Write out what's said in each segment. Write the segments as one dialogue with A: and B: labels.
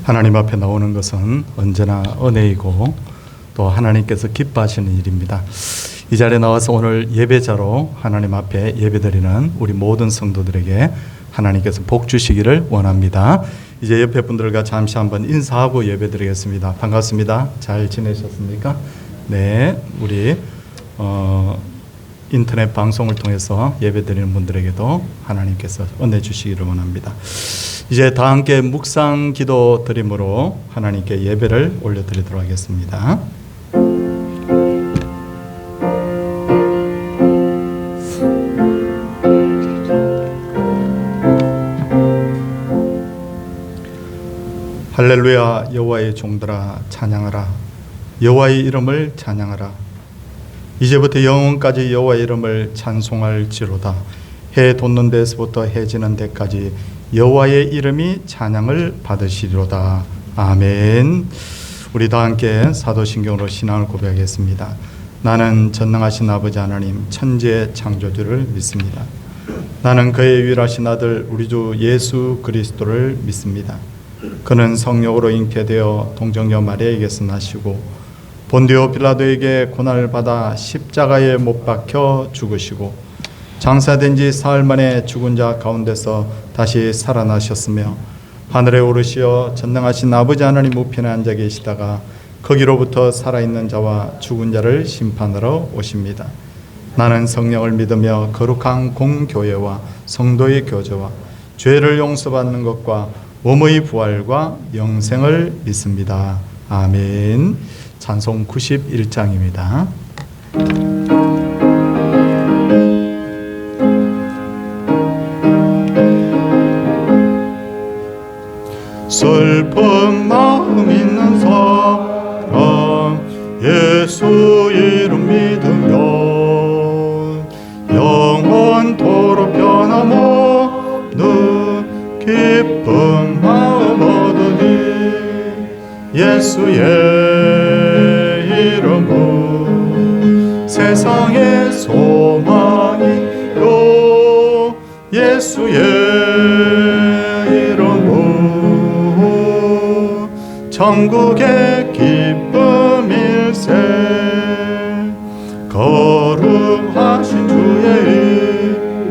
A: 하나님 앞에 나오는 것은 언제나 은혜이고 또 하나님께서 기뻐하시는 일입니다. 이 자리에 나와서 오늘 예배자로 하나님 앞에 예배드리는 우리 모든 성도들에게 하나님께서 복 주시기를 원합니다. 이제 옆에 분들과 잠시 한번 인사하고 예배드리겠습니다. 반갑습니다. 잘 지내셨습니까? 네, 우리 인터넷 방송을 통해서 예배드리는 분들에게도 하나님께서 은혜 주시기를 원합니다. 이제 다 함께 묵상 기도 드림으로 하나님께 예배를 올려드리도록 하겠습니다. 할렐루야. 여호와의 종들아 찬양하라. 여호와의 이름을 찬양하라. 이제부터 영원까지 여호와의 이름을 찬송할지로다. 해 돋는 데서부터 해 지는 데까지 여호와의 이름이 찬양을 받으시리로다. 아멘. 우리 다 함께 사도신경으로 신앙을 고백하겠습니다. 나는 전능하신 아버지 하나님 천지의 창조주를 믿습니다. 나는 그의 유일하신 아들 우리 주 예수 그리스도를 믿습니다. 그는 성령으로 잉태되어 동정녀 마리아에게서 나시고 본디오 빌라도에게 고난을 받아 십자가에 못 박혀 죽으시고 장사된 지 사흘 만에 죽은 자 가운데서 다시 살아나셨으며 하늘에 오르시어 전능하신 아버지 하나님 우편에 앉아 계시다가 거기로부터 살아있는 자와 죽은 자를 심판하러 오십니다. 나는 성령을 믿으며 거룩한 공교회와 성도의 교제와 죄를 용서받는 것과 몸의 부활과 영생을 믿습니다. 아멘. 찬송 91장입니다. 슬픈 마음 있는 사람 예수 이름 믿으면 영원토록 변함없는 기쁜 마음 얻으니 예수의 이름은 세상의 소망이요 예수의 이름은 천국의 기쁨일세. 거룩하신 주의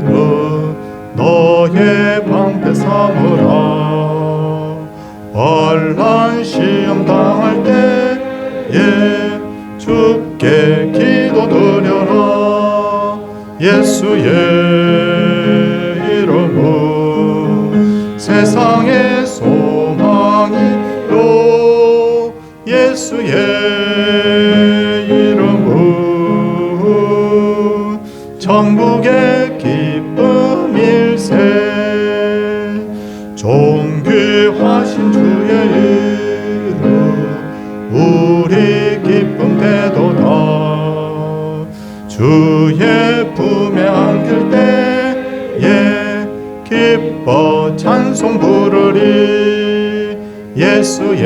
A: 이름 너의 방패 삼으라. 환난 시험 당할 때에 주께 기도드려라. 예수의 이름은 세상의 소망이요 예수의 이름은 천국의 기쁨일세. 존귀하신 주의 이름 우리 기쁨 되도다. 주의 품에 안길 때에 기뻐 찬송 부르리. 예수의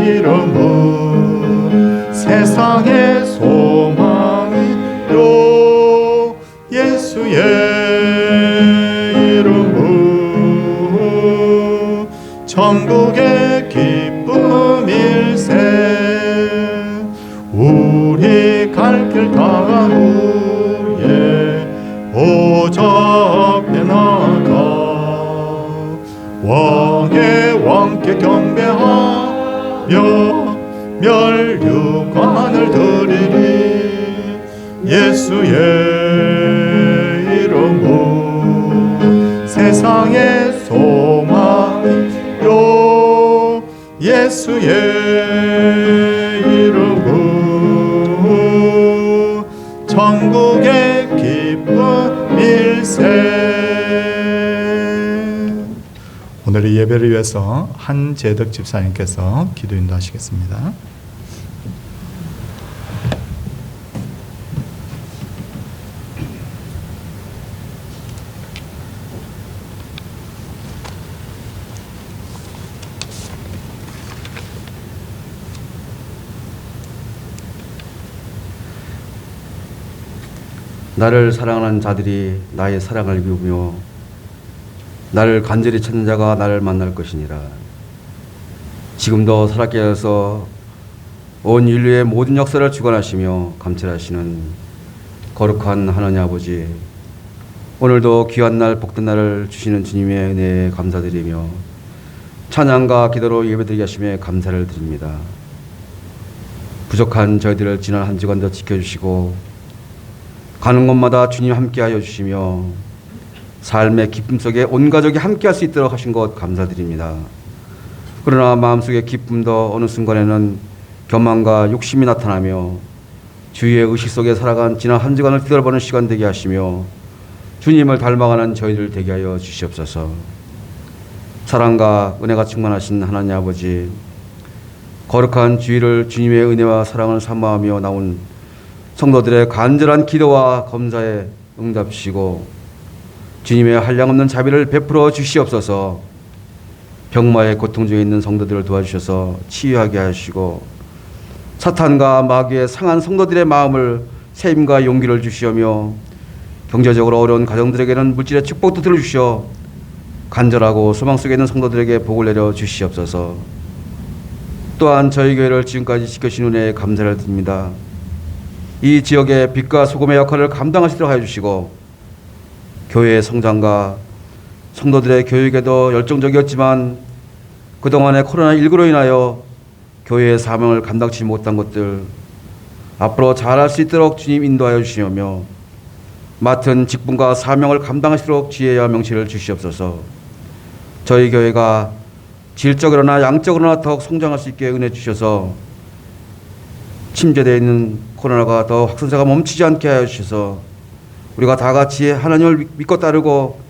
A: 이름은 세상의 소망이요 예수의 이름은 천국의 기쁨일세. 우리 갈 길 다한 후에 보좌 앞에 나가 왕의 왕께 경배하며 멸류관을 드리리. 예수의 이름은 세상의 소망이요 예수의 이름은 천국의 기쁨일세. 오늘의 예배를 위해서 한재덕 집사님께서 기도 인도하시겠습니다.
B: 나를 사랑하는 자들이 나의 사랑을 비우며 나를 간절히 찾는 자가 나를 만날 것이니라. 지금도 살아계 하셔서 온 인류의 모든 역사를 주관하시며 감찰하시는 거룩한 하나님 아버지, 오늘도 귀한 날 복된 날을 주시는 주님의 은혜에 감사드리며 찬양과 기도로 예배드리게 하심에 감사를 드립니다. 부족한 저희들을 지난 한 주간도 지켜주시고 가는 곳마다 주님 함께하여 주시며 삶의 기쁨 속에 온 가족이 함께할 수 있도록 하신 것 감사드립니다. 그러나 마음속의 기쁨도 어느 순간에는 교만과 욕심이 나타나며 주위의 의식 속에 살아간 지난 한 주간을 뒤돌아보는 시간 되게 하시며 주님을 닮아가는 저희들 되게 하여 주시옵소서. 사랑과 은혜가 충만하신 하나님 아버지, 거룩한 주일을 주님의 은혜와 사랑을 사모하며 나온 성도들의 간절한 기도와 검사에 응답시고 주님의 한량없는 자비를 베풀어 주시옵소서. 병마의 고통 중에 있는 성도들을 도와주셔서 치유하게 하시고 사탄과 마귀의 상한 성도들의 마음을 세임과 용기를 주시오며 경제적으로 어려운 가정들에게는 물질의 축복도 들어주시어 간절하고 소망 속에 있는 성도들에게 복을 내려 주시옵소서. 또한 저희 교회를 지금까지 지켜주신 은혜에 감사를 드립니다. 이 지역의 빛과 소금의 역할을 감당하시도록 하여 주시고 교회의 성장과 성도들의 교육에도 열정적이었지만 그동안의 코로나19로 인하여 교회의 사명을 감당치 못한 것들 앞으로 잘할 수 있도록 주님 인도하여 주시며 맡은 직분과 사명을 감당하시도록 지혜와 명치를 주시옵소서. 저희 교회가 질적으로나 양적으로나 더욱 성장할 수 있게 은혜 주셔서 침제되어 있는 코로나가 더 확산세가 멈추지 않게 하여 주셔서 우리가 다 같이 하나님을 믿고 따르고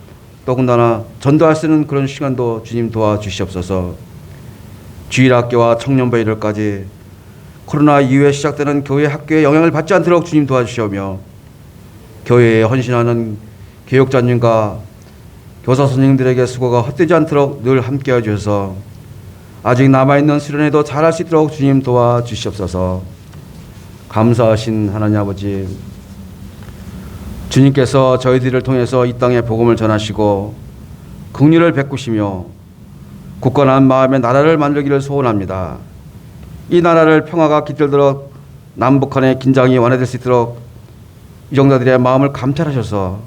B: 더군다나 전도할 수 있는 그런 시간도 주님 도와주시옵소서. 주일학교와 청년부회들까지 코로나 이후에 시작되는 교회 학교에 영향을 받지 않도록 주님 도와주시오며 교회에 헌신하는 교육자님과 교사 선생님들에게 수고가 헛되지 않도록 늘 함께해 주셔서 아직 남아있는 수련회도 잘할 수 있도록 주님 도와주시옵소서. 감사하신 하나님 아버지, 주님께서 저희들을 통해서 이 땅에 복음을 전하시고 긍휼을 베푸시며 굳건한 마음의 나라를 만들기를 소원합니다. 이 나라를 평화가 깃들도록 남북한의 긴장이 완화될 수 있도록 이정자들의 마음을 감찰하셔서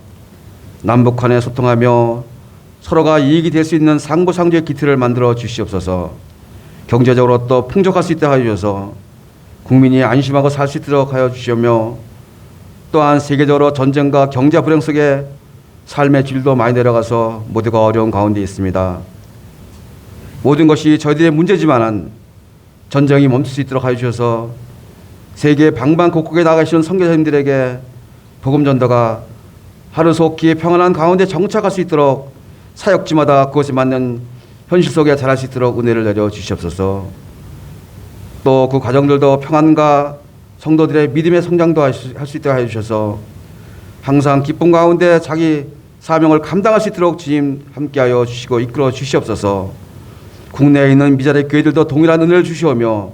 B: 남북한에 소통하며 서로가 이익이 될 수 있는 상부상조의 기틀을 만들어 주시옵소서. 경제적으로 또 풍족할 수 있도록 하여 주셔서 국민이 안심하고 살 수 있도록 하여 주시며 또한 세계적으로 전쟁과 경제 불행 속에 삶의 질도 많이 내려가서 모두가 어려운 가운데 있습니다. 모든 것이 저희들의 문제지만 전쟁이 멈출 수 있도록 하여 주셔서 세계 방방곡곡에 나가시는 선교사님들에게 복음 전도가 하루속히 평안한 가운데 정착할 수 있도록 사역지마다 그것에 맞는 현실 속에 잘할 수 있도록 은혜를 내려 주시옵소서. 또 그 가정들도 평안과 성도들의 믿음의 성장도 할 수 있도록 하여 주셔서 항상 기쁨 가운데 자기 사명을 감당할 수 있도록 주님 함께하여 주시고 이끌어 주시옵소서. 국내에 있는 미자리 교회들도 동일한 은혜를 주시오며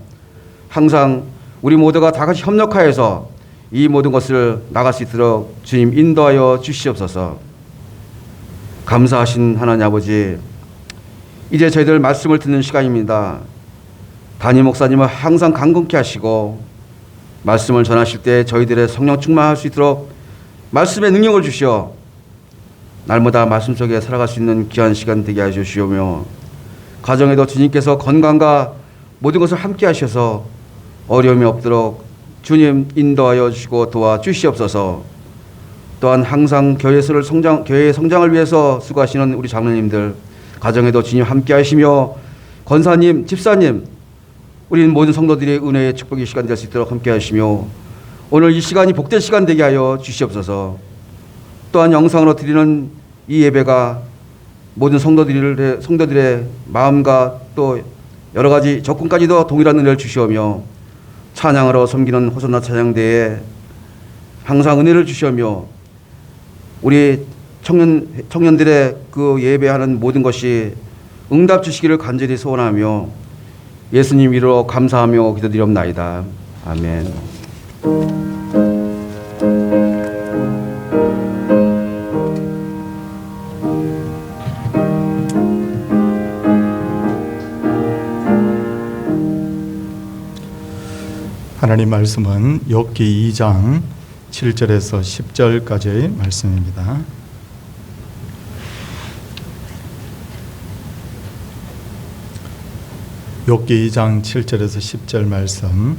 B: 항상 우리 모두가 다 같이 협력하여서 이 모든 것을 나갈 수 있도록 주님 인도하여 주시옵소서. 감사하신 하나님 아버지, 이제 저희들 말씀을 듣는 시간입니다. 담임 목사님을 항상 강건케 하시고 말씀을 전하실 때 저희들의 성령 충만할 수 있도록 말씀의 능력을 주시어 날마다 말씀 속에 살아갈 수 있는 귀한 시간 되게 하여 주시오며 가정에도 주님께서 건강과 모든 것을 함께 하셔서 어려움이 없도록 주님 인도하여 주시고 도와주시옵소서. 또한 항상 교회의 성장을 위해서 수고하시는 우리 장로님들 가정에도 주님 함께 하시며 권사님, 집사님, 우리 모든 성도들이 은혜의 축복의 시간 될 수 있도록 함께 하시며 오늘 이 시간이 복된 시간 되게 하여 주시옵소서. 또한 영상으로 드리는 이 예배가 모든 성도들의 마음과 또 여러 가지 접근까지도 동일한 은혜를 주시오며 찬양으로 섬기는 호산나 찬양대에 항상 은혜를 주시오며 우리 청년들의 그 예배하는 모든 것이 응답 주시기를 간절히 소원하며 예수님 이름으로 감사하며 기도드리옵나이다. 아멘.
A: 하나님 말씀은 욥기 2장 7절에서 10절까지의 말씀입니다. 욥기 2장 7절에서 10절 말씀.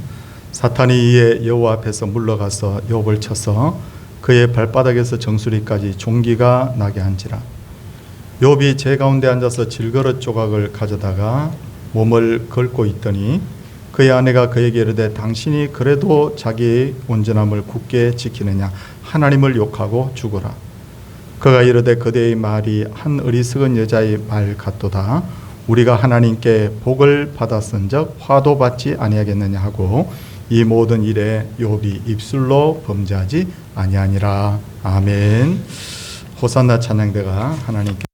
A: 사탄이 이에 여호와 앞에서 물러가서 욥을 쳐서 그의 발바닥에서 정수리까지 종기가 나게 한지라. 욥이 제 가운데 앉아서 질그릇 조각을 가져다가 몸을 긁고 있더니 그의 아내가 그에게 이르되 당신이 그래도 자기의 온전함을 굳게 지키느냐 하나님을 욕하고 죽어라. 그가 이르되 그대의 말이 한 어리석은 여자의 말 같도다. 우리가 하나님께 복을 받았은즉 화도 받지 아니하겠느냐 하고 이 모든 일에 욥이 입술로 범죄하지 아니하니라. 아멘. 호산나 찬양대가 하나님께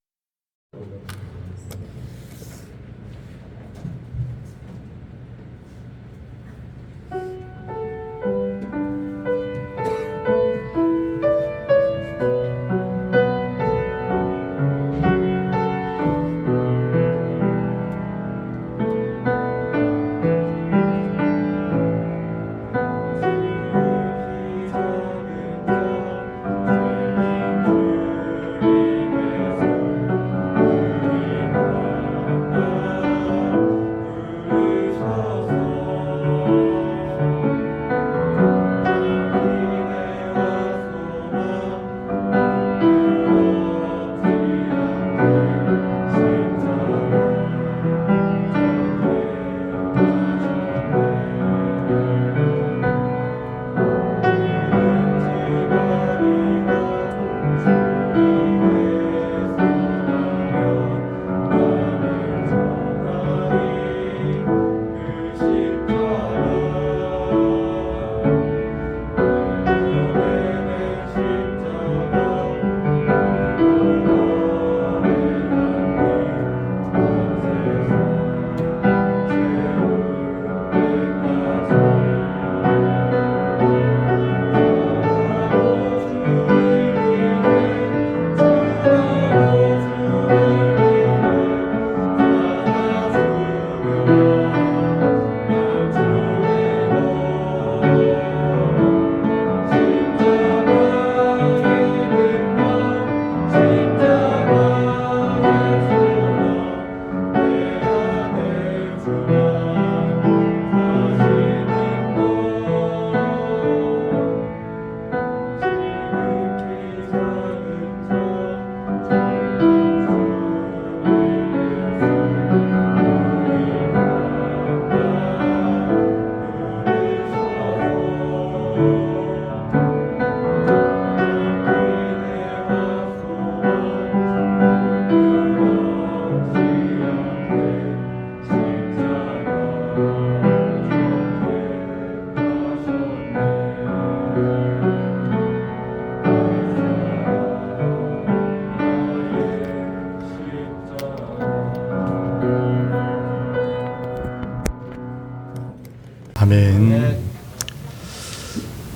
A: 아멘.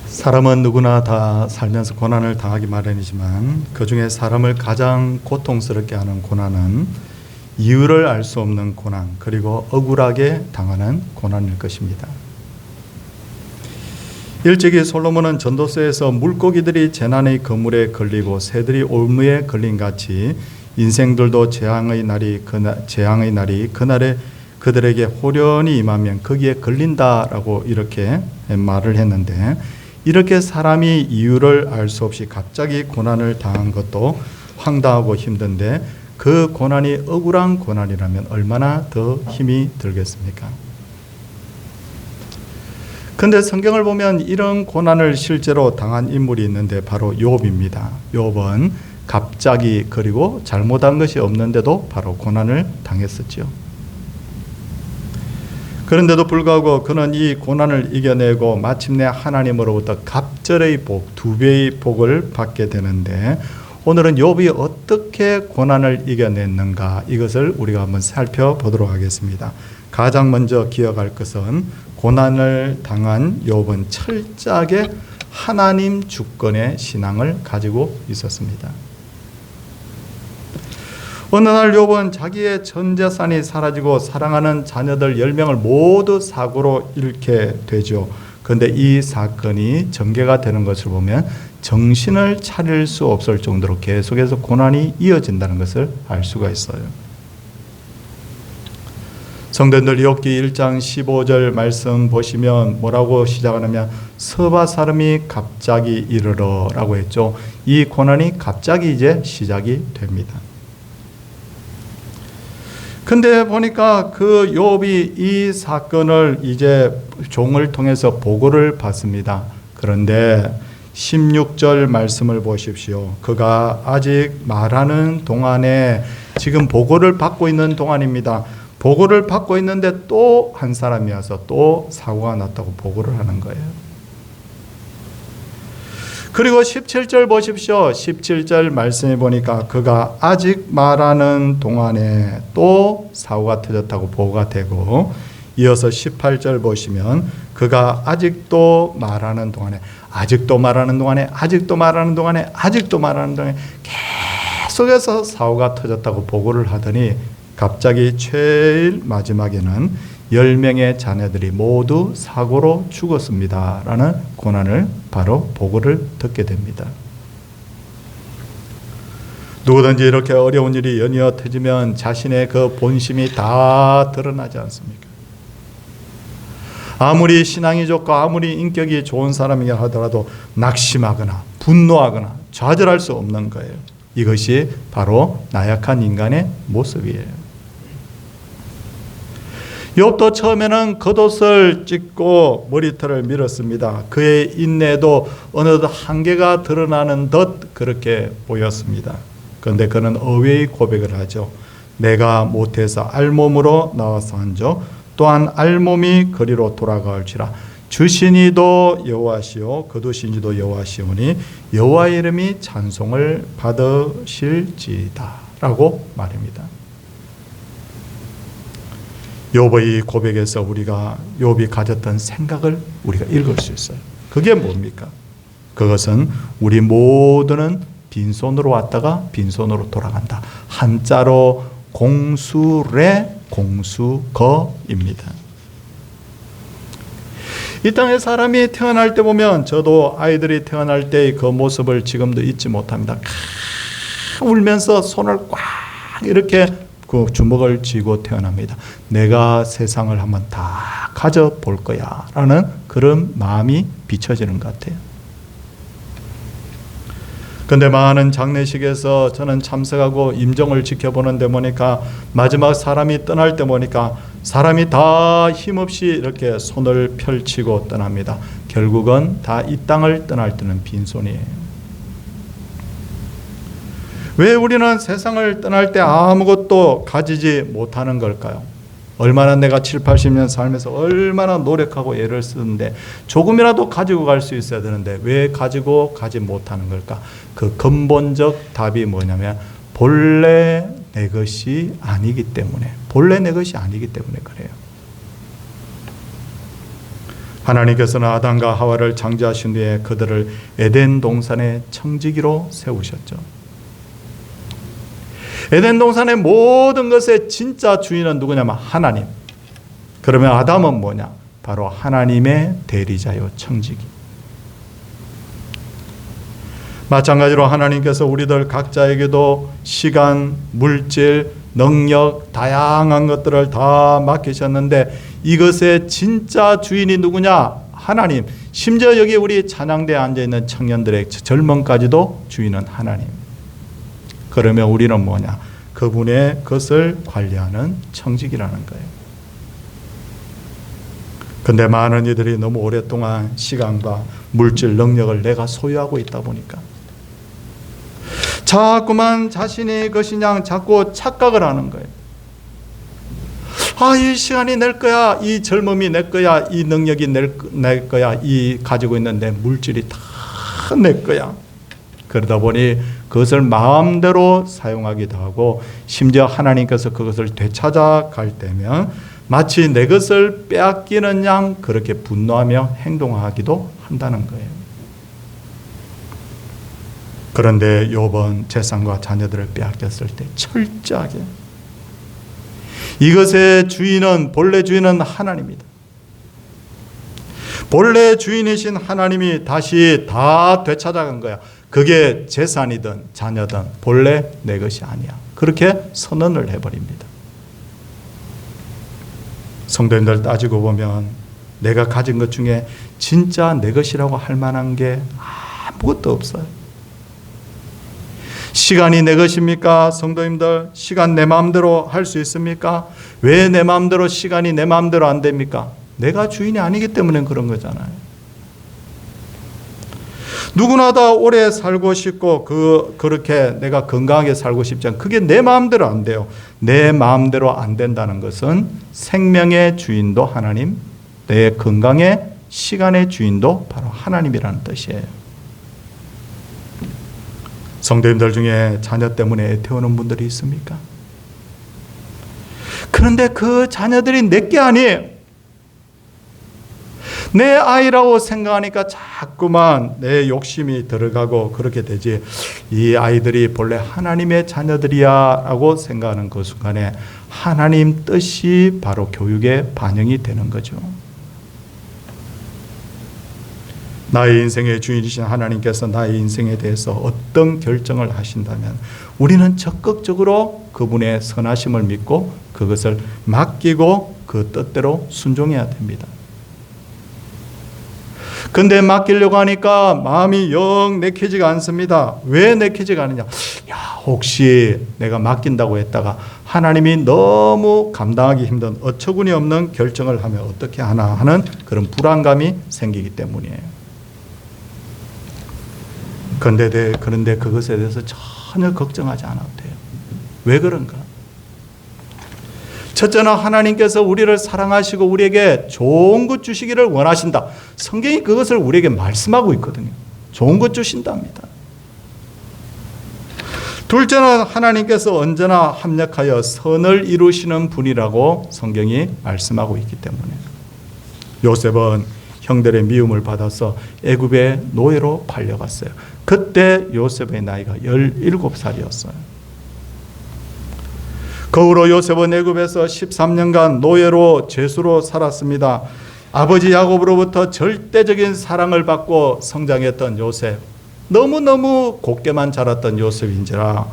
A: 사람은 누구나 다 살면서 고난을 당하기 마련이지만 그 중에 사람을 가장 고통스럽게 하는 고난은 이유를 알 수 없는 고난, 그리고 억울하게 당하는 고난일 것입니다. 일찍이 솔로몬은 전도서에서 물고기들이 재난의 그물에 걸리고 새들이 올무에 걸린 같이 인생들도 재앙의 날이 그날에 그들에게 호련히 임하면 거기에 걸린다라고 이렇게 말을 했는데, 이렇게 사람이 이유를 알 수 없이 갑자기 고난을 당한 것도 황당하고 힘든데 그 고난이 억울한 고난이라면 얼마나 더 힘이 들겠습니까? 근데 성경을 보면 이런 고난을 실제로 당한 인물이 있는데 바로 욥입니다. 욥은 갑자기 그리고 잘못한 것이 없는데도 바로 고난을 당했었죠. 그런데도 불구하고 그는 이 고난을 이겨내고 마침내 하나님으로부터 갑절의 복, 2배의 복을 받게 되는데, 오늘은 욥이 어떻게 고난을 이겨냈는가, 이것을 우리가 한번 살펴보도록 하겠습니다. 가장 먼저 기억할 것은 고난을 당한 욥은 철저하게 하나님 주권의 신앙을 가지고 있었습니다. 어느 날 욥은 자기의 전 재산이 사라지고 사랑하는 자녀들 10명을 모두 사고로 잃게 되죠. 그런데 이 사건이 전개가 되는 것을 보면 정신을 차릴 수 없을 정도로 계속해서 고난이 이어진다는 것을 알 수가 있어요. 성도님들, 욥기 1장 15절 말씀 보시면 뭐라고 시작하냐면 서바 사람이 갑자기 이르러라고 했죠. 이 고난이 갑자기 이제 시작이 됩니다. 근데 보니까 그 욥이 이 사건을 이제 종을 통해서 보고를 받습니다. 그런데 16절 말씀을 보십시오. 그가 아직 말하는 동안에, 지금 보고를 받고 있는 동안입니다. 보고를 받고 있는데 또 한 사람이 와서 또 사고가 났다고 보고를 하는 거예요. 그리고 17절 보십시오. 17절 말씀해 보니까 그가 아직 말하는 동안에 또 사고가 터졌다고 보고가 되고, 이어서 18절 보시면 그가 아직도 말하는 동안에, 아직도 말하는 동안에, 아직도 말하는 동안에, 아직도 말하는 동안에 계속해서 사고가 터졌다고 보고를 하더니 갑자기 제일 마지막에는 10명의 자녀들이 모두 사고로 죽었습니다 라는 고난을 바로 보고를 듣게 됩니다. 누구든지 이렇게 어려운 일이 연이어 터지면 자신의 그 본심이 다 드러나지 않습니까? 아무리 신앙이 좋고 아무리 인격이 좋은 사람이라 하더라도 낙심하거나 분노하거나 좌절할 수 없는 거예요. 이것이 바로 나약한 인간의 모습이에요. 욥도 처음에는 겉옷을 찢고 머리털을 밀었습니다. 그의 인내도 어느덧 한계가 드러나는 듯 그렇게 보였습니다. 그런데 그는 의외의 고백을 하죠. 내가 못해서 알몸으로 나와서 한저 또한 알몸이 거리로 돌아갈지라. 주신이도 여호와시오 거두신이도 여호와시오니 여호와의 이름이 찬송을 받으실지이다 라고 말입니다. 욥의 고백에서 우리가 욥이 가졌던 생각을 우리가 읽을 수 있어요. 그게 뭡니까? 그것은 우리 모두는 빈손으로 왔다가 빈손으로 돌아간다. 한자로 공수래 공수거입니다. 이 땅에 사람이 태어날 때 보면, 저도 아이들이 태어날 때의 그 모습을 지금도 잊지 못합니다. 울면서 손을 꽉 이렇게 그 주먹을 쥐고 태어납니다. 내가 세상을 한번 다 가져볼 거야 라는 그런 마음이 비춰지는 것 같아요. 그런데 많은 장례식에서 저는 참석하고 임종을 지켜보는데 보니까 마지막 사람이 떠날 때 보니까 사람이 다 힘없이 이렇게 손을 펼치고 떠납니다. 결국은 다 이 땅을 떠날 때는 빈손이에요. 왜 우리는 세상을 떠날 때 아무것도 가지지 못하는 걸까요? 얼마나 내가 7, 80년 살면서 얼마나 노력하고 애를 쓰는데 조금이라도 가지고 갈 수 있어야 되는데 왜 가지고 가지 못하는 걸까? 그 근본적 답이 뭐냐면 본래 내 것이 아니기 때문에, 본래 내 것이 아니기 때문에 그래요. 하나님께서는 아담과 하와를 창조하신 뒤에 그들을 에덴 동산의 청지기로 세우셨죠. 에덴 동산의 모든 것의 진짜 주인은 누구냐면 하나님. 그러면 아담은 뭐냐? 바로 하나님의 대리자요, 청지기. 마찬가지로 하나님께서 우리들 각자에게도 시간, 물질, 능력, 다양한 것들을 다 맡기셨는데 이것의 진짜 주인이 누구냐? 하나님. 심지어 여기 우리 찬양대에 앉아있는 청년들의 젊음까지도 주인은 하나님. 그러면 우리는 뭐냐? 그분의 것을 관리하는 청직이라는 거예요. 근데 많은 이들이 너무 오랫동안 시간과 물질, 능력을 내가 소유하고 있다 보니까 자꾸만 자신의 것이냐 자꾸 착각을 하는 거예요. 아, 이 시간이 내 거야, 이 젊음이 내 거야, 이 능력이 내 거야, 이 가지고 있는 내 물질이 다 내 거야. 그러다 보니 그것을 마음대로 사용하기도 하고 심지어 하나님께서 그것을 되찾아 갈 때면 마치 내 것을 빼앗기는 양 그렇게 분노하며 행동하기도 한다는 거예요. 그런데 욥은 재산과 자녀들을 빼앗겼을 때 철저하게 이것의 주인은, 본래 주인은 하나님이다. 본래 주인이신 하나님이 다시 다 되찾아간 거야. 그게 재산이든 자녀든 본래 내 것이 아니야. 그렇게 선언을 해버립니다. 성도님들 따지고 보면 내가 가진 것 중에 진짜 내 것이라고 할 만한 게 아무것도 없어요. 시간이 내 것입니까? 성도님들, 시간 내 마음대로 할 수 있습니까? 왜 내 마음대로 시간이 내 마음대로 안 됩니까? 내가 주인이 아니기 때문에 그런 거잖아요. 누구나 다 오래 살고 싶고 그렇게 내가 건강하게 살고 싶지만 그게 내 마음대로 안 돼요. 내 마음대로 안 된다는 것은 생명의 주인도 하나님, 내 건강의 시간의 주인도 바로 하나님이라는 뜻이에요. 성도님들 중에 자녀 때문에 애태우는 분들이 있습니까? 그런데 그 자녀들이 내게 아니에요. 내 아이라고 생각하니까 자꾸만 내 욕심이 들어가고 그렇게 되지, 이 아이들이 본래 하나님의 자녀들이야 라고 생각하는 그 순간에 하나님 뜻이 바로 교육에 반영이 되는 거죠. 나의 인생의 주인이신 하나님께서 나의 인생에 대해서 어떤 결정을 하신다면 우리는 적극적으로 그분의 선하심을 믿고 그것을 맡기고 그 뜻대로 순종해야 됩니다. 근데 맡기려고 하니까 마음이 영 내키지가 않습니다. 왜 내키지가 않느냐? 혹시 내가 맡긴다고 했다가 하나님이 너무 감당하기 힘든 어처구니 없는 결정을 하면 어떻게 하나 하는 그런 불안감이 생기기 때문이에요. 그런데 그것에 대해서 전혀 걱정하지 않아도 돼요. 왜 그런가? 첫째는 하나님께서 우리를 사랑하시고 우리에게 좋은 것 주시기를 원하신다. 성경이 그것을 우리에게 말씀하고 있거든요. 좋은 것 주신답니다. 둘째는 하나님께서 언제나 합력하여 선을 이루시는 분이라고 성경이 말씀하고 있기 때문에 요셉은 형들의 미움을 받아서 애굽의 노예로 팔려갔어요. 그때 요셉의 나이가 17살이었어요. 그 후로 요셉은 애굽에서 13년간 노예로 죄수로 살았습니다. 아버지 야곱으로부터 절대적인 사랑을 받고 성장했던 요셉, 너무너무 곱게만 자랐던 요셉인지라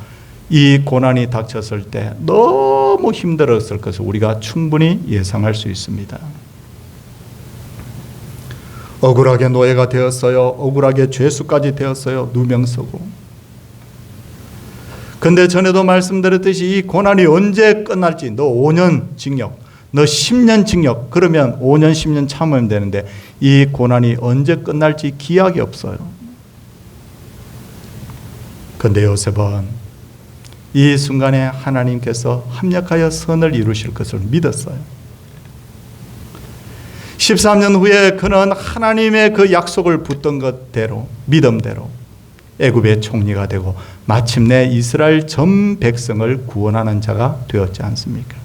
A: 이 고난이 닥쳤을 때 너무 힘들었을 것을 우리가 충분히 예상할 수 있습니다. 억울하게 노예가 되었어요. 억울하게 죄수까지 되었어요. 누명 쓰고. 근데 전에도 말씀드렸듯이 이 고난이 언제 끝날지, 너 5년 징역, 너 10년 징역, 그러면 5년 10년 참으면 되는데 이 고난이 언제 끝날지 기약이 없어요. 근데 요셉은 이 순간에 하나님께서 합력하여 선을 이루실 것을 믿었어요. 13년 후에 그는 하나님의 그 약속을 붙든 것대로, 믿음대로 애굽의 총리가 되고 마침내 이스라엘 전 백성을 구원하는 자가 되었지 않습니까?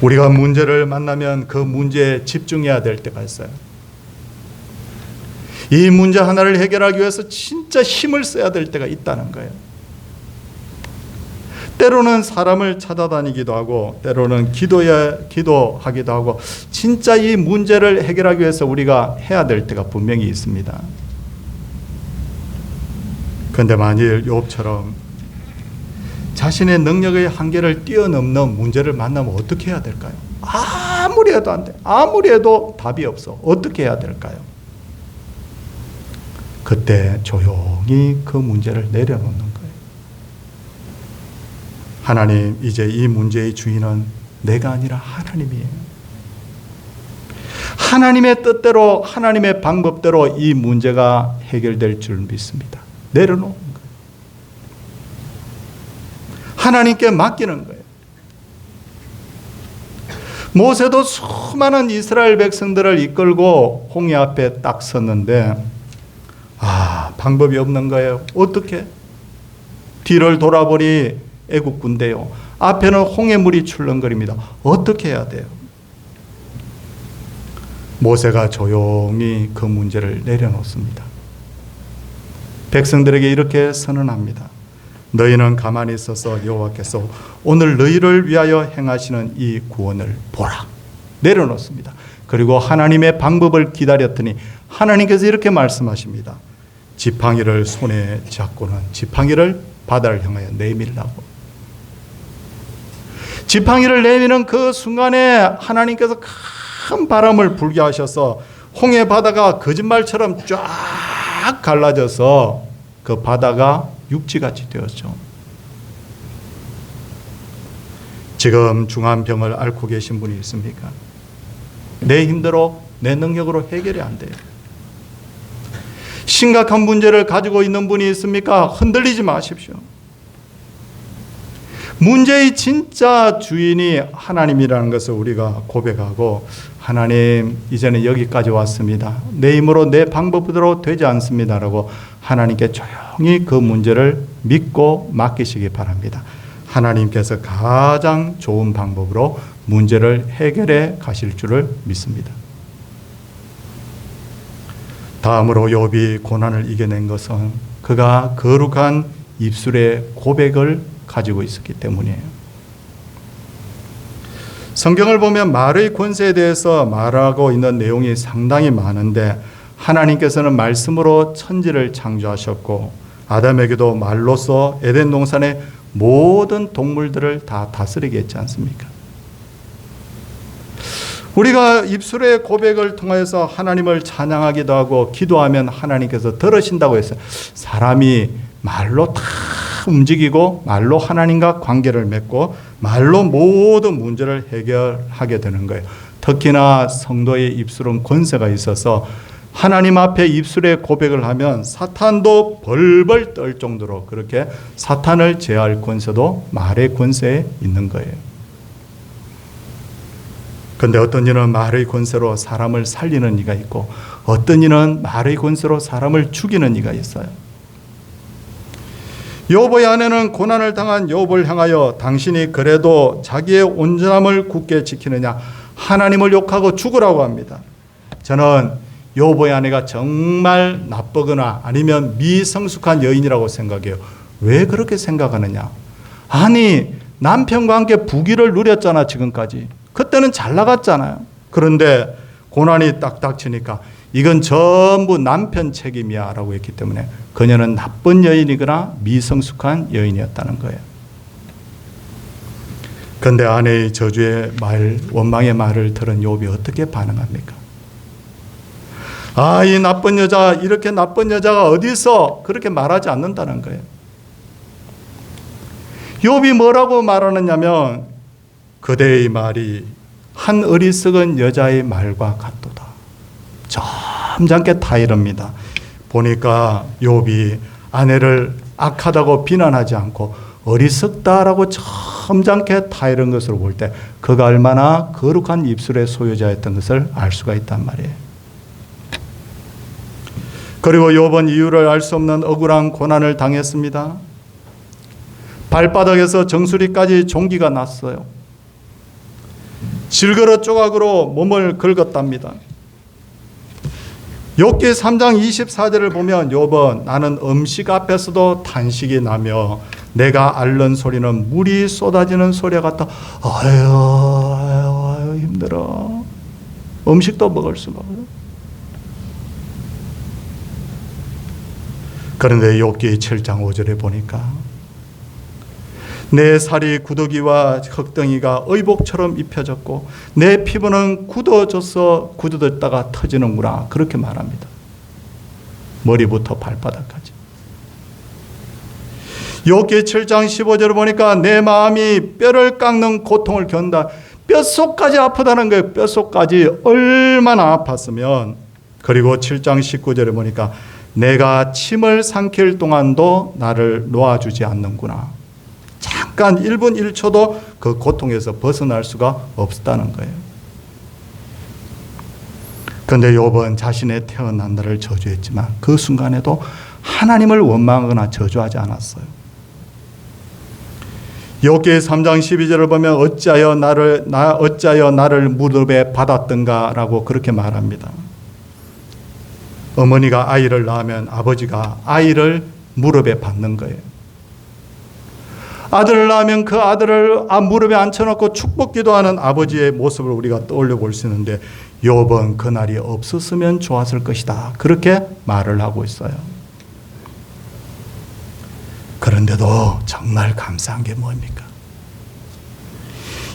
A: 우리가 문제를 만나면 그 문제에 집중해야 될 때가 있어요. 이 문제 하나를 해결하기 위해서 진짜 힘을 써야 될 때가 있다는 거예요. 때로는 사람을 찾아다니기도 하고 때로는 기도하기도 하고 진짜 이 문제를 해결하기 위해서 우리가 해야 될 때가 분명히 있습니다. 그런데 만일 욥처럼 자신의 능력의 한계를 뛰어넘는 문제를 만나면 어떻게 해야 될까요? 아무리 해도 안 돼. 아무리 해도 답이 없어. 어떻게 해야 될까요? 그때 조용히 그 문제를 내려놓는 거예요. 하나님, 이제 이 문제의 주인은 내가 아니라 하나님이에요. 하나님의 뜻대로, 하나님의 방법대로 이 문제가 해결될 줄 믿습니다. 내려놓는 거예요. 하나님께 맡기는 거예요. 모세도 수많은 이스라엘 백성들을 이끌고 홍해 앞에 딱 섰는데 방법이 없는 거예요. 어떻게? 뒤를 돌아보니 애국 군대요. 앞에는 홍해물이 출렁거립니다. 어떻게 해야 돼요? 모세가 조용히 그 문제를 내려놓습니다. 백성들에게 이렇게 선언합니다. 너희는 가만히 있어서 여호와께서 오늘 너희를 위하여 행하시는 이 구원을 보라. 내려놓습니다. 그리고 하나님의 방법을 기다렸더니 하나님께서 이렇게 말씀하십니다. 지팡이를 손에 잡고는 지팡이를 바다를 향하여 내밀라고. 지팡이를 내미는 그 순간에 하나님께서 큰 바람을 불게 하셔서 홍해 바다가 거짓말처럼 쫙 갈라져서 그 바다가 육지같이 되었죠. 지금 중한 병을 앓고 계신 분이 있습니까? 내 힘대로 내 능력으로 해결이 안 돼요. 심각한 문제를 가지고 있는 분이 있습니까? 흔들리지 마십시오. 문제의 진짜 주인이 하나님이라는 것을 우리가 고백하고, 하나님 이제는 여기까지 왔습니다. 내 힘으로 내 방법대로 되지 않습니다라고 하나님께 조용히 그 문제를 믿고 맡기시기 바랍니다. 하나님께서 가장 좋은 방법으로 문제를 해결해 가실 줄을 믿습니다. 다음으로 욥이 고난을 이겨낸 것은 그가 거룩한 입술의 고백을 가지고 있었기 때문이에요. 성경을 보면 말의 권세에 대해서 말하고 있는 내용이 상당히 많은데, 하나님께서는 말씀으로 천지를 창조하셨고 아담에게도 말로서 에덴 동산의 모든 동물들을 다 다스리게 했지 않습니까? 우리가 입술의 고백을 통해서 하나님을 찬양하기도 하고 기도하면 하나님께서 들으신다고 했어요. 사람이 말로 다 움직이고 말로 하나님과 관계를 맺고 말로 모든 문제를 해결하게 되는 거예요. 특히나 성도의 입술은 권세가 있어서 하나님 앞에 입술의 고백을 하면 사탄도 벌벌 떨 정도로 그렇게 사탄을 제어할 권세도 말의 권세에 있는 거예요. 그런데 어떤 이는 말의 권세로 사람을 살리는 이가 있고, 어떤 이는 말의 권세로 사람을 죽이는 이가 있어요. 욥의 아내는 고난을 당한 욥을 향하여 당신이 그래도 자기의 온전함을 굳게 지키느냐 하나님을 욕하고 죽으라고 합니다. 저는 욥의 아내가 정말 나쁘거나 아니면 미성숙한 여인이라고 생각해요. 왜 그렇게 생각하느냐? 아니, 남편과 함께 부귀를 누렸잖아, 지금까지. 그때는 잘 나갔잖아요. 그런데 고난이 딱 닥치니까 이건 전부 남편 책임이야 라고 했기 때문에 그녀는 나쁜 여인이거나 미성숙한 여인이었다는 거예요. 그런데 아내의 저주의 말, 원망의 말을 들은 욥이 어떻게 반응합니까? 아, 이 나쁜 여자, 이렇게 나쁜 여자가 어디 있어? 그렇게 말하지 않는다는 거예요. 욥이 뭐라고 말하느냐면, 그대의 말이 한 어리석은 여자의 말과 같도다. 점잖게 타이릅니다. 보니까 욥이 아내를 악하다고 비난하지 않고 어리석다라고 점잖게 타이른 것으로 볼 때 그가 얼마나 거룩한 입술의 소유자였던 것을 알 수가 있단 말이에요. 그리고 욥은 이유를 알 수 없는 억울한 고난을 당했습니다. 발바닥에서 정수리까지 종기가 났어요. 질그러 조각으로 몸을 긁었답니다. 욥기 3장 24절을 보면 욥은 나는 음식 앞에서도 탄식이 나며 내가 앓는 소리는 물이 쏟아지는 소리 같다. 아유 힘들어. 음식도 먹을 수가 없어요. 그런데 욥기 7장 5절에 보니까 내 살이 구더기와 흙덩이가 의복처럼 입혀졌고 내 피부는 굳어졌다가 터지는구나, 그렇게 말합니다. 머리부터 발바닥까지. 욥기 7장 15절을 보니까 내 마음이 뼈를 깎는 고통을 견다. 뼛속까지 아프다는 거예요. 뼛속까지 얼마나 아팠으면. 그리고 7장 19절에 보니까 내가 침을 삼킬 동안도 나를 놓아주지 않는구나. 잠깐 1분 1초도 그 고통에서 벗어날 수가 없었다는 거예요. 그런데 욥은 자신의 태어난 날을 저주했지만 그 순간에도 하나님을 원망하거나 저주하지 않았어요. 욥기 3장 12절을 보면 어찌하여 나를 무릎에 받았던가라고 그렇게 말합니다. 어머니가 아이를 낳으면 아버지가 아이를 무릎에 받는 거예요. 아들을 낳으면 그 아들을 무릎에 앉혀놓고 축복 기도하는 아버지의 모습을 우리가 떠올려 볼 수 있는데 욥은 그날이 없었으면 좋았을 것이다. 그렇게 말을 하고 있어요. 그런데도 정말 감사한 게 뭡니까?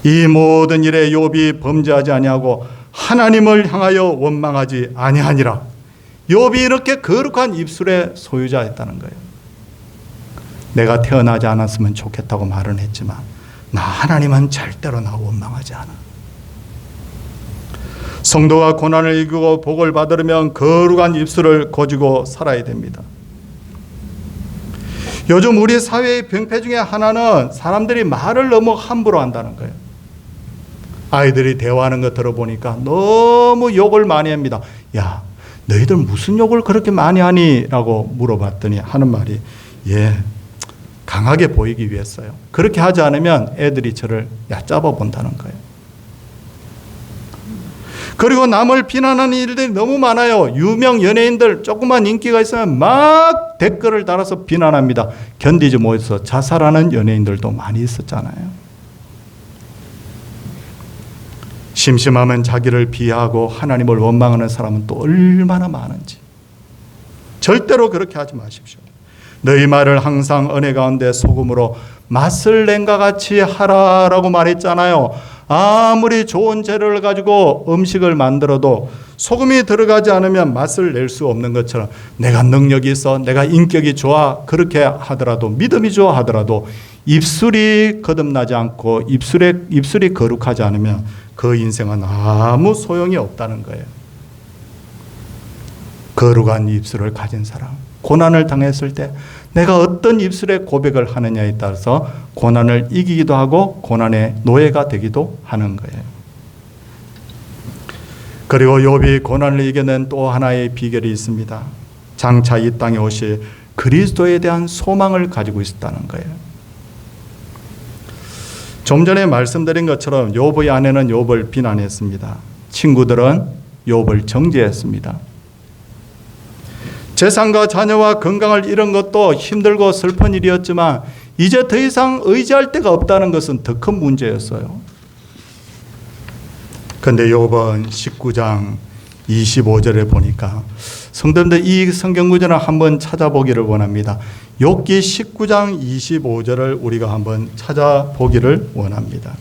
A: 이 모든 일에 욥이 범죄하지 아니하고 하나님을 향하여 원망하지 아니하니라. 욥이 이렇게 거룩한 입술의 소유자였다는 거예요. 내가 태어나지 않았으면 좋겠다고 말은 했지만 나 하나님은 절대로 나 원망하지 않아. 성도가 고난을 이기고 복을 받으려면 거룩한 입술을 가지고 살아야 됩니다. 요즘 우리 사회의 병폐 중에 하나는 사람들이 말을 너무 함부로 한다는 거예요. 아이들이 대화하는 거 들어보니까 너무 욕을 많이 합니다. 야, 너희들 무슨 욕을 그렇게 많이 하니? 라고 물어봤더니 하는 말이 강하게 보이기 위해서요. 그렇게 하지 않으면 애들이 저를 얕잡아 본다는 거예요. 그리고 남을 비난하는 일들이 너무 많아요. 유명 연예인들 조그만 인기가 있으면 막 댓글을 달아서 비난합니다. 견디지 못해서 자살하는 연예인들도 많이 있었잖아요. 심심하면 자기를 비하하고 하나님을 원망하는 사람은 또 얼마나 많은지. 절대로 그렇게 하지 마십시오. 너희 말을 항상 은혜 가운데 소금으로 맛을 낸과 같이 하라라고 말했잖아요. 아무리 좋은 재료를 가지고 음식을 만들어도 소금이 들어가지 않으면 맛을 낼 수 없는 것처럼 내가 능력이 있어, 내가 인격이 좋아, 그렇게 하더라도, 믿음이 좋아 하더라도 입술이 거듭나지 않고 입술이 거룩하지 않으면 그 인생은 아무 소용이 없다는 거예요. 거룩한 입술을 가진 사람, 고난을 당했을 때 내가 어떤 입술의 고백을 하느냐에 따라서 고난을 이기기도 하고 고난의 노예가 되기도 하는 거예요. 그리고 욥이 고난을 이겨낸 또 하나의 비결이 있습니다. 장차 이 땅에 오실 그리스도에 대한 소망을 가지고 있었다는 거예요. 좀 전에 말씀드린 것처럼 욥의 아내는 욥을 비난했습니다. 친구들은 욥을 정죄했습니다. 재산과 자녀와 건강을 잃은 것도 힘들고 슬픈 일이었지만 이제 더 이상 의지할 데가 없다는 것은 더 큰 문제였어요. 그런데 욥은 19장 25절에 보니까 성도님들 이 성경 구절을 한번 찾아보기를 원합니다. 욥기 19장 25절을 우리가 한번 찾아보기를 원합니다.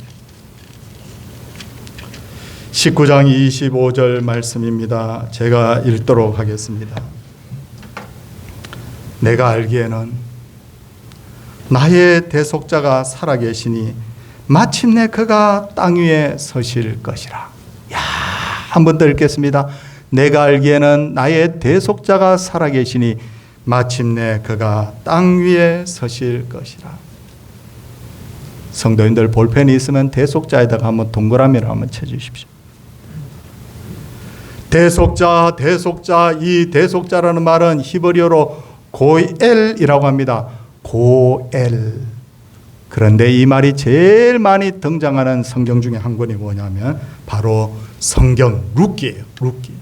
A: 19장 25절 말씀입니다. 제가 읽도록 하겠습니다. 내가 알기에는 나의 대속자가 살아계시니 마침내 그가 땅 위에 서실 것이라. 한 번 더 읽겠습니다. 내가 알기에는 나의 대속자가 살아계시니 마침내 그가 땅 위에 서실 것이라. 성도님들 볼펜이 있으면 대속자에다가 한번 동그라미를 한번 쳐주십시오. 대속자, 대속자. 이 대속자라는 말은 히브리어로 고엘이라고 합니다. 고엘. 그런데 이 말이 제일 많이 등장하는 성경 중에 한 권이 뭐냐면 바로 성경 룻기예요. 룻기.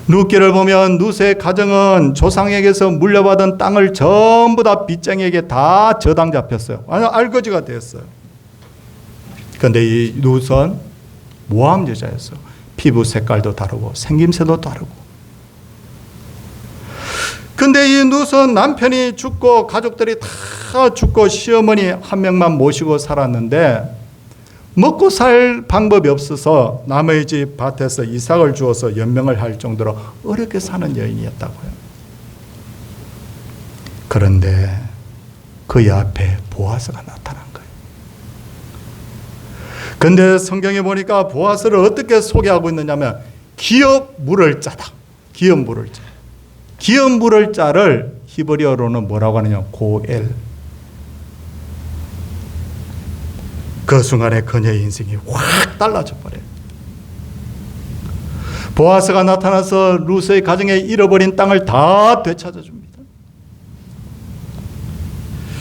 A: 룻기를 보면 룻의 가정은 조상에게서 물려받은 땅을 전부 다 빚쟁이에게 다 저당 잡혔어요. 아니, 알거지가 됐어요. 그런데 이 룻은 모함 여자였어요. 피부 색깔도 다르고 생김새도 다르고. 근데 이 룻은 남편이 죽고 가족들이 다 죽고 시어머니 한 명만 모시고 살았는데 먹고 살 방법이 없어서 남의 집 밭에서 이삭을 주어서 연명을 할 정도로 어렵게 사는 여인이었다고요. 그런데 그의 앞에 보아스가 나타난 거예요. 근데 성경에 보니까 보아스를 어떻게 소개하고 있느냐면 기업 물을 짜다. 기업 물을 짜. 기업 물을 자를 히브리어로는 뭐라고 하느냐? 고엘. 그 순간에 그녀의 인생이 확 달라져 버려요. 보아스가 나타나서 룻의 가정에 잃어버린 땅을 다 되찾아 줍니다.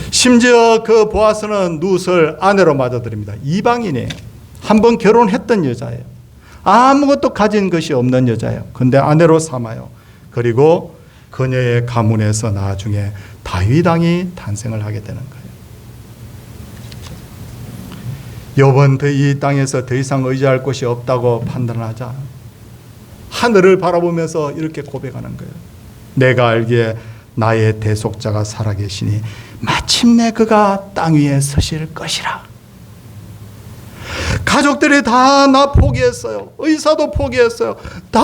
A: 심지어 그 보아스는 룻을 아내로 맞아들입니다. 이방인이에요. 한번 결혼했던 여자예요. 아무것도 가진 것이 없는 여자예요. 근데 아내로 삼아요. 그리고 그녀의 가문에서 나중에 다윗 왕이 탄생을 하게 되는 거예요. 욥은 이 땅에서 더 이상 의지할 곳이 없다고 판단하자 하늘을 바라보면서 이렇게 고백하는 거예요. 내가 알기에 나의 대속자가 살아계시니 마침내 그가 땅 위에 서실 것이라. 가족들이 다 나 포기했어요. 의사도 포기했어요. 다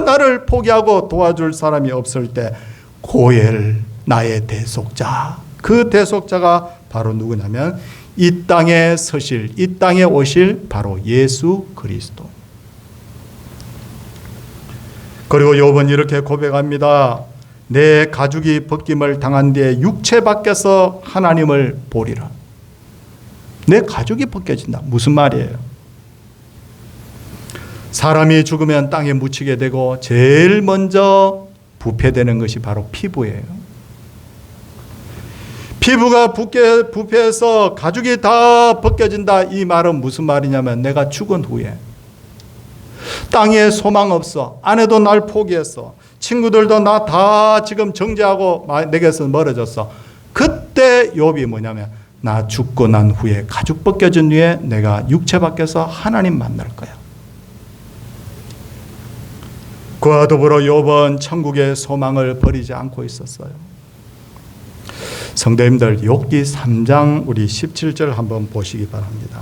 A: 나를 포기하고 도와줄 사람이 없을 때 고엘, 나의 대속자, 그 대속자가 바로 누구냐면 이 땅에 서실, 이 땅에 오실 바로 예수 그리스도. 그리고 욥은 이렇게 고백합니다. 내 가죽이 벗김을 당한 뒤에 육체 밖에서 하나님을 보리라. 내 가죽이 벗겨진다. 무슨 말이에요? 사람이 죽으면 땅에 묻히게 되고 제일 먼저 부패되는 것이 바로 피부예요. 피부가 부패해서 가죽이 다 벗겨진다. 이 말은 무슨 말이냐면 내가 죽은 후에 땅에 소망 없어. 아내도 날 포기했어. 친구들도 나 다 지금 정죄하고 내게서 멀어졌어. 그때 욥이 뭐냐면 나 죽고 난 후에 가죽 벗겨진 뒤에 내가 육체 밖에서 하나님 만날 거야. 그와 더불어 욥은 천국의 소망을 버리지 않고 있었어요. 성도님들, 욥기 3장 우리 17절 한번 보시기 바랍니다.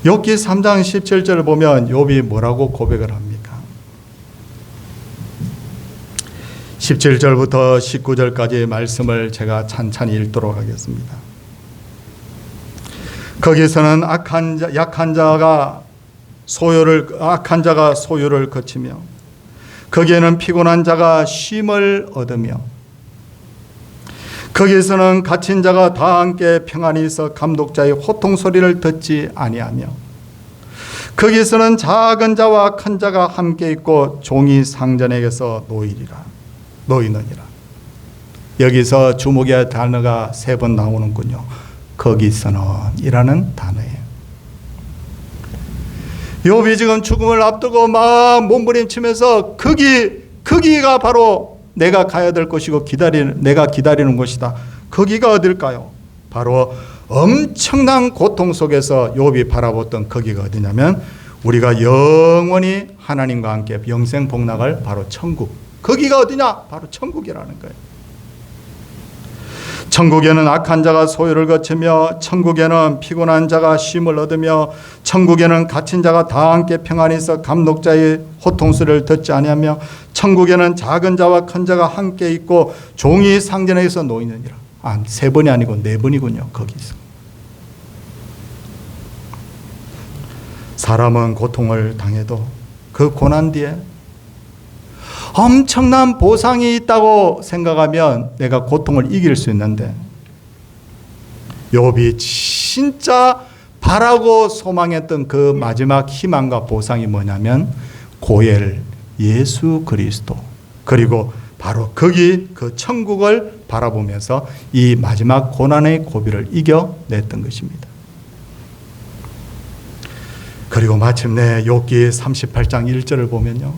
A: 욥기 3장 17절을 보면 욥이 뭐라고 고백을 합니까? 17절부터 19절까지의 말씀을 제가 찬찬히 읽도록 하겠습니다. 거기서는 약한 자가 소요를 거치며 거기에는 피곤한 자가 쉼을 얻으며 거기에서는 갇힌 자가 다 함께 평안히 있어 감독자의 호통 소리를 듣지 아니하며 거기에서는 작은 자와 큰 자가 함께 있고 종이 상전에게서 놓이느니라. 여기서 주목해야 단어가 3번 나오는군요. 거기서는 이라는 단어예요. 욥이 지금 죽음을 앞두고 막 몸부림치면서 거기가 바로 내가 가야 될 것이고 내가 기다리는 곳이다. 거기가 어딜까요? 바로 엄청난 고통 속에서 욥이 바라봤던 거기가 어디냐면 우리가 영원히 하나님과 함께 영생 복락할 바로 천국. 거기가 어디냐? 바로 천국이라는 거예요. 천국에는 악한 자가 소요를 거치며 천국에는 피곤한 자가 쉼을 얻으며 천국에는 갇힌 자가 다 함께 평안히 있어 감독자의 호통소리를 듣지 아니하며 천국에는 작은 자와 큰 자가 함께 있고 종이 상전에게서 놓이느니라. 3번이 아니고 4번이군요. 거기서 사람은 고통을 당해도 그 고난 뒤에 엄청난 보상이 있다고 생각하면 내가 고통을 이길 수 있는데 욥이 진짜 바라고 소망했던 그 마지막 희망과 보상이 뭐냐면 고엘 예수 그리스도 그리고 바로 거기 그 천국을 바라보면서 이 마지막 고난의 고비를 이겨냈던 것입니다. 그리고 마침내 욥기 38장 1절을 보면요.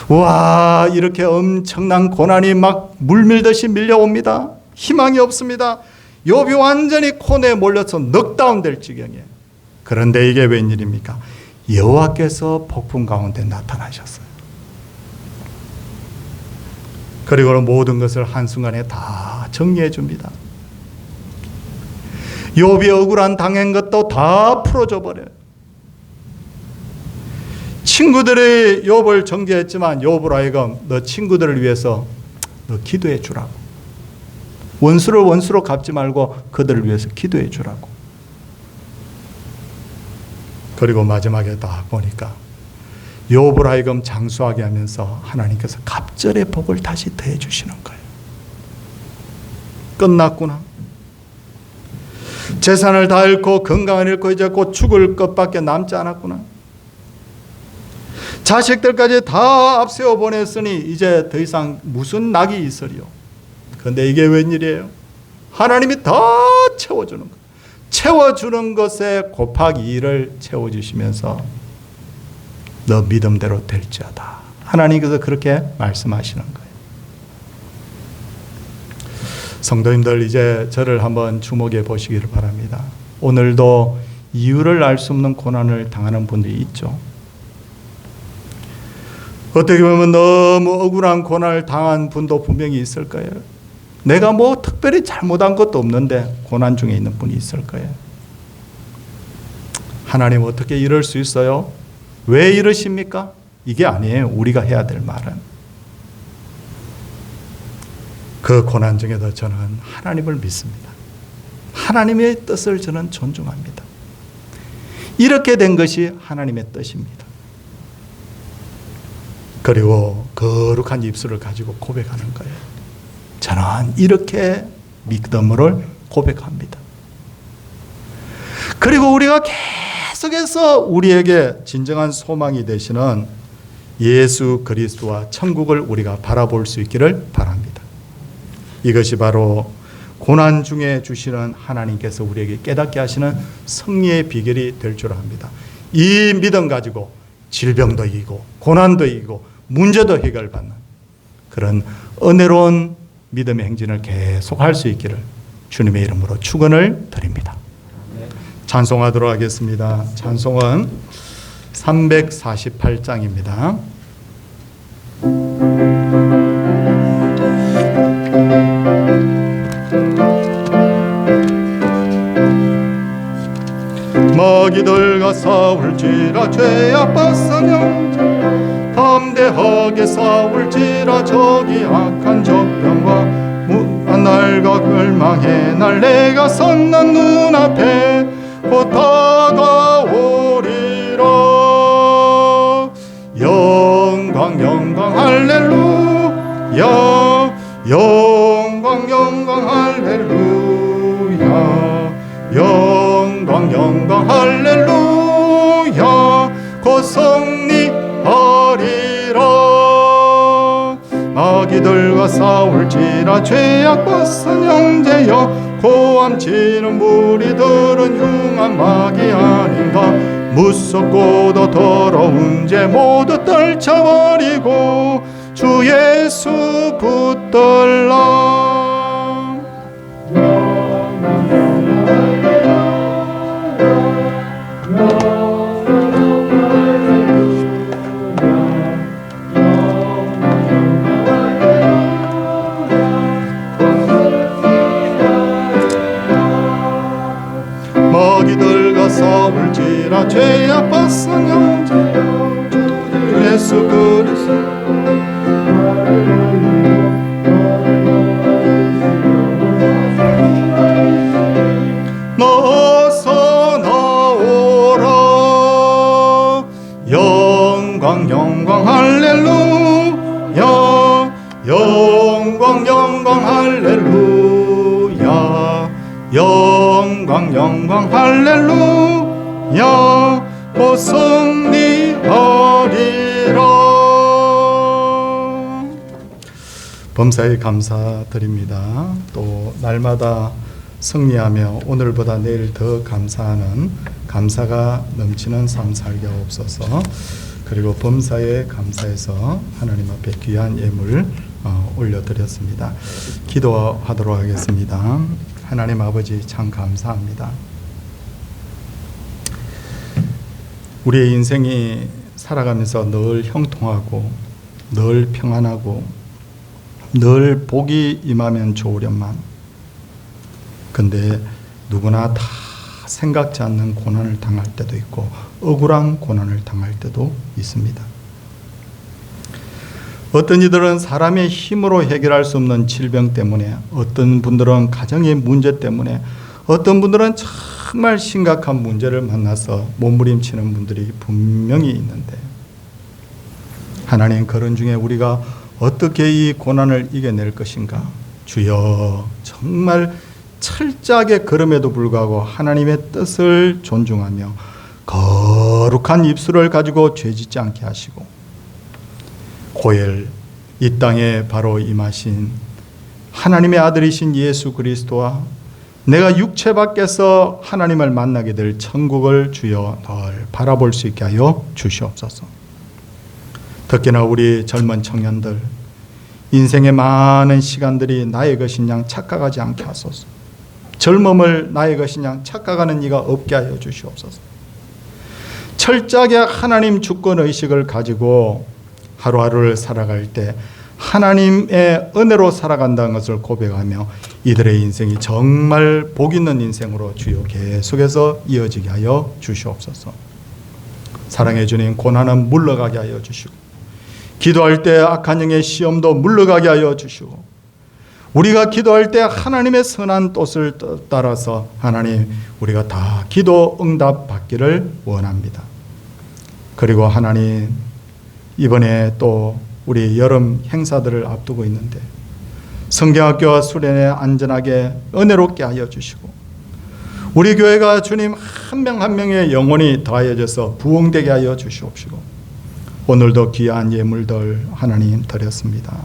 A: 와, 이렇게 엄청난 고난이 막 물밀듯이 밀려옵니다. 희망이 없습니다. 욥이 완전히 코너에 몰려서 넉다운 될 지경이에요. 그런데 이게 웬일입니까? 여호와께서 폭풍 가운데 나타나셨어요. 그리고 모든 것을 한순간에 다 정리해 줍니다. 욥이 억울한 당한 것도 다 풀어줘 버려요. 친구들이 욥을 정죄했지만 욥으로 하여금 너 친구들을 위해서 너 기도해 주라고. 원수를 원수로 갚지 말고 그들을 위해서 기도해 주라고. 그리고 마지막에 다 보니까 욥을 하여금 장수하게 하면서 하나님께서 갑절의 복을 다시 더해 주시는 거예요. 끝났구나. 재산을 다 잃고 건강을 잃고 이제 곧 죽을 것밖에 남지 않았구나. 자식들까지 다 앞세워 보냈으니 이제 더 이상 무슨 낙이 있으리요. 그런데 이게 웬일이에요? 하나님이 다 채워주는 것. 채워주는 것에 곱하기 2를 채워주시면서 너 믿음대로 될지어다. 하나님께서 그렇게 말씀하시는 거예요. 성도님들, 이제 저를 한번 주목해 보시기를 바랍니다. 오늘도 이유를 알 수 없는 고난을 당하는 분들이 있죠. 어떻게 보면 너무 억울한 고난을 당한 분도 분명히 있을 거예요. 내가 뭐 특별히 잘못한 것도 없는데 고난 중에 있는 분이 있을 거예요. 하나님 어떻게 이럴 수 있어요? 왜 이러십니까? 이게 아니에요. 우리가 해야 될 말은. 그 고난 중에도 저는 하나님을 믿습니다. 하나님의 뜻을 저는 존중합니다. 이렇게 된 것이 하나님의 뜻입니다. 그리고 거룩한 입술을 가지고 고백하는 거예요. 저는 이렇게 믿음을 고백합니다. 그리고 우리가 계속해서 우리에게 진정한 소망이 되시는 예수 그리스도와 천국을 우리가 바라볼 수 있기를 바랍니다. 이것이 바로 고난 중에 주시는 하나님께서 우리에게 깨닫게 하시는 승리의 비결이 될 줄 압니다. 이 믿음 가지고 질병도 이기고 고난도 이기고 문제도 해결받는 그런 은혜로운 믿음의 행진을 계속 할 수 있기를 주님의 이름으로 축원을 드립니다. 찬송하도록 하겠습니다. 찬송은 348장입니다. 마귀들과 싸울지라 죄 아팠으며 담대하게 싸울지라 저기 악한 적병과 무한 날과 멸망의 날 내가 선난 눈앞에 곧 다가오리라. 영광 영광 할렐루야, 영광 영광 할렐루야, 영광 영광 할렐루야. 곧 승리하리라. 마귀들과 싸울지라 죄악 벗은 형제여 고함치는 무리들은 흉한 마귀 아닌가. 무섭고도 더러운 죄 모두 떨쳐버리고 주 예수 붙들라. 마귀들과 싸울지라 죄악 벗은 형제여 예수 그리스도 어서 나오라. 영광 영광 할렐루야, 영광 영광 할렐루야, 영광 영광 할렐루야. 곧 승리하리라. 범사에 감사드립니다. 또 날마다 승리하며 오늘보다 내일 더 감사하는 감사가 넘치는 삶 살게 하옵소서. 그리고 범사에 감사해서 하나님 앞에 귀한 예물 올려드렸습니다. 기도하도록 하겠습니다. 하나님 아버지 참 감사합니다. 우리의 인생이 살아가면서 늘 형통하고 늘 평안하고 늘 복이 임하면 좋으련만, 근데 누구나 다 생각지 않는 고난을 당할 때도 있고 억울한 고난을 당할 때도 있습니다. 어떤 이들은 사람의 힘으로 해결할 수 없는 질병 때문에, 어떤 분들은 가정의 문제 때문에, 어떤 분들은 정말 심각한 문제를 만나서 몸부림치는 분들이 분명히 있는데, 하나님 그런 중에 우리가 어떻게 이 고난을 이겨낼 것인가. 주여, 정말 철저하게 걸음에도 불구하고 하나님의 뜻을 존중하며 거룩한 입술을 가지고 죄짓지 않게 하시고, 고엘 이 땅에 바로 임하신 하나님의 아들이신 예수 그리스도와 내가 육체 밖에서 하나님을 만나게 될 천국을 주여 늘 바라볼 수 있게 하여 주시옵소서. 특히나 우리 젊은 청년들, 인생의 많은 시간들이 나의 것인 양 착각하지 않게 하소서. 젊음을 나의 것인 양 착각하는 이가 없게 하여 주시옵소서. 철저하게 하나님 주권의식을 가지고 하루하루를 살아갈 때 하나님의 은혜로 살아간다는 것을 고백하며 이들의 인생이 정말 복 있는 인생으로 주여 계속해서 이어지게 하여 주시옵소서. 사랑해 주님, 고난은 물러가게 하여 주시고 기도할 때 악한 영의 시험도 물러가게 하여 주시고 우리가 기도할 때 하나님의 선한 뜻을 따라서 하나님 우리가 다 기도 응답 받기를 원합니다. 그리고 하나님 이번에 또 우리 여름 행사들을 앞두고 있는데 성경학교와 수련회 안전하게 은혜롭게 하여 주시고 우리 교회가 주님 한 명 한 명의 영혼이 더하여져서 부흥되게 하여 주시옵시고 오늘도 귀한 예물들 하나님 드렸습니다.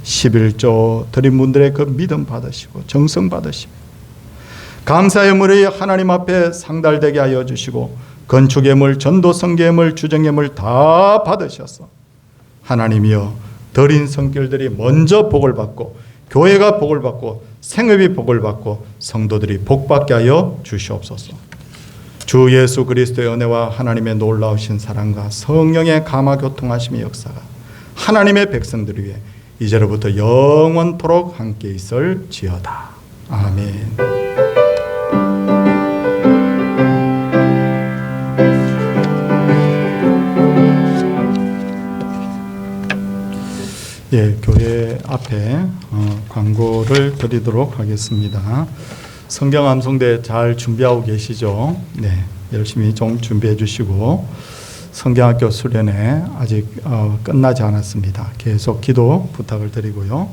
A: 11조 드린 분들의 그 믿음 받으시고 정성 받으시고 감사 예물이 하나님 앞에 상달되게 하여 주시고 건축 예물, 전도 선교 예물, 주정 예물 다 받으셔서 하나님이여 드린 성결들이 먼저 복을 받고 교회가 복을 받고 생업이 복을 받고 성도들이 복받게 하여 주시옵소서. 주 예수 그리스도의 은혜와 하나님의 놀라우신 사랑과 성령의 감화 교통하심의 역사가 하나님의 백성들 위해 이제로부터 영원토록 함께 있을지어다. 아멘. 예, 교회 앞에 광고를 드리도록 하겠습니다. 성경 암송대 잘 준비하고 계시죠? 네, 열심히 좀 준비해 주시고 성경학교 수련회 아직 끝나지 않았습니다. 계속 기도 부탁을 드리고요.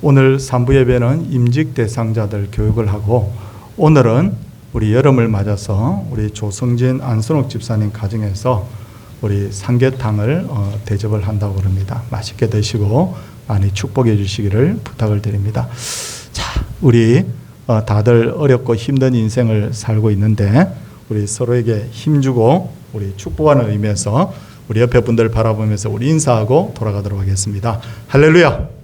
A: 오늘 3부 예배는 임직 대상자들 교육을 하고 오늘은 우리 여름을 맞아서 우리 조성진 안선옥 집사님 가정에서 우리 삼계탕을 대접을 한다고 그럽니다. 맛있게 드시고 많이 축복해 주시기를 부탁을 드립니다. 자, 우리 다들 어렵고 힘든 인생을 살고 있는데 우리 서로에게 힘주고 우리 축복하는 의미에서 우리 옆에 분들 바라보면서 우리 인사하고 돌아가도록 하겠습니다. 할렐루야.